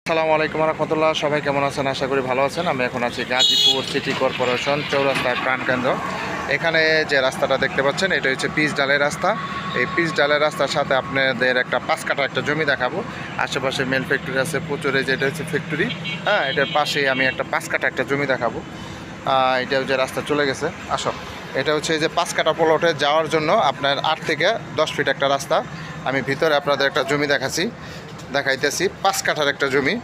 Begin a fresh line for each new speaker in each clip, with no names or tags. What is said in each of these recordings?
আসসালামু আলাইকুম রহমতুল্লাহ। সবাই কেমন আছেন? আশা করি ভালো আছেন। আমি এখন আছি গাজীপুর সিটি কর্পোরেশন চৌরাস্তার প্রাণকেন্দ্র। এখানে যে রাস্তাটা দেখতে পাচ্ছেন এটা হচ্ছে পিচ ডালের রাস্তা। এই পিচ ডালের রাস্তার সাথে আপনাদের একটা 5 কাঠা একটা জমি দেখাবো। আশেপাশে মেল ফ্যাক্টরি আছে প্রচুর, যেটা হচ্ছে ফ্যাক্টরি। হ্যাঁ, এটার পাশেই আমি একটা 5 কাঠা একটা জমি দেখাবো। এটা যে রাস্তা চলে গেছে, আসো। এটা হচ্ছে যে 5 কাঠা প্লটে যাওয়ার জন্য আপনার 8 থেকে 10 ফিট একটা রাস্তা। আমি ভিতরে আপনাদের একটা জমি দেখাইতেছি 5 কাঠার একটা জমি।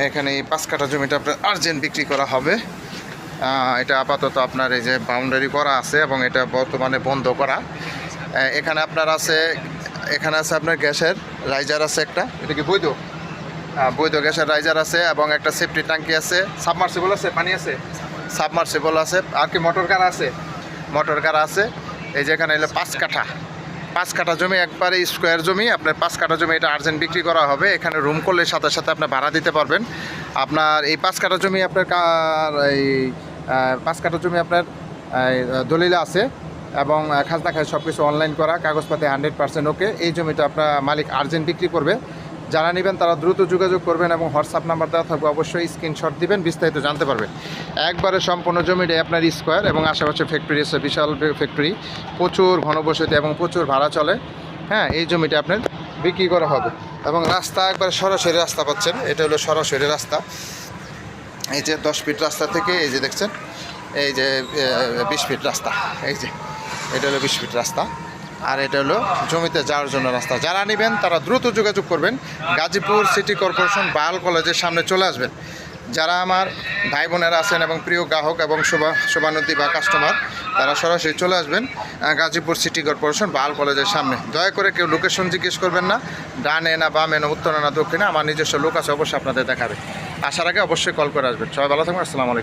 এখানে এই 5 কাঠা জমিটা আপনার আর্জেন্ট বিক্রি করা হবে। এটা আপাতত আপনার এই যে বাউন্ডারি করা আছে এবং এটা বর্তমানে বন্ধ করা। এখানে আছে আপনার গ্যাসের রাইজার আছে একটা, এটা কি বৈধ গ্যাসের রাইজার আছে এবং একটা সেফটি ট্যাঙ্কি আছে, সাবমার্সিবল আছে, পানি আছে, সাবমার্সিবল আছে, আর কি মোটর কার আছে। এই যে এখানে এলো 5 কাঠা জমি, একবারে স্কোয়ার জমি। আপনার 5 কাঠা জমি এটা আর্জেন্ট বিক্রি করা হবে। এখানে রুম করলে সাথে সাথে আপনি ভাড়া দিতে পারবেন। আপনার এই 5 কাঠা জমি আপনার এই 5 কাঠা জমি আপনার দলিল আছে এবং খাজনা খায় সব কিছু অনলাইন করা, কাগজপাতি 100% ওকে। এই জমিটা আপনার মালিক আর্জেন্ট বিক্রি করবে। যারা নেবেন তারা দ্রুত যোগাযোগ করবেন এবং হোয়াটসঅ্যাপ নাম্বার দেওয়া থাকবে, অবশ্যই স্ক্রিনশট দিবেন, বিস্তারিত জানতে পারবেন। একবারে সম্পূর্ণ জমিটাই আপনার স্কোয়ার এবং আশেপাশে ফ্যাক্টরি আছে, বিশাল ফ্যাক্টরি, প্রচুর ঘনবসতি এবং প্রচুর ভাড়া চলে। হ্যাঁ, এই জমিটা আপনার বিক্রি করা হবে এবং রাস্তা একবারে সরাসরি রাস্তা পাচ্ছেন। এটা হলো সরাসরি রাস্তা। এই যে 10 ফিট রাস্তা থেকে এই যে দেখছেন, এই যে 20 ফিট রাস্তা, এই যে এটা হলো 20 ফিট রাস্তা। আর এটা হলো জমিতে যাওয়ার জন্য রাস্তা। যারা নেবেন তারা দ্রুত যোগাযোগ করবেন। গাজীপুর সিটি কর্পোরেশন বায়াল কলেজের সামনে চলে আসবেন। যারা আমার ভাই বোনেরা আছেন এবং প্রিয় গ্রাহক এবং শুভানুদ্দি বা কাস্টমার, তারা সরাসরি চলে আসবেন গাজীপুর সিটি কর্পোরেশন বায়াল কলেজের সামনে। দয়া করে কেউ লোকেশন জিজ্ঞেস করবেন না, ডানে না বামে না উত্তরে না দক্ষিণে। আমার নিজস্ব লোক আছে, অবশ্যই আপনাদের দেখাবে। আসার আগে অবশ্যই কল করে আসবেন। সবাই ভালো থাকবেন। আসসালামু আলাইকুম।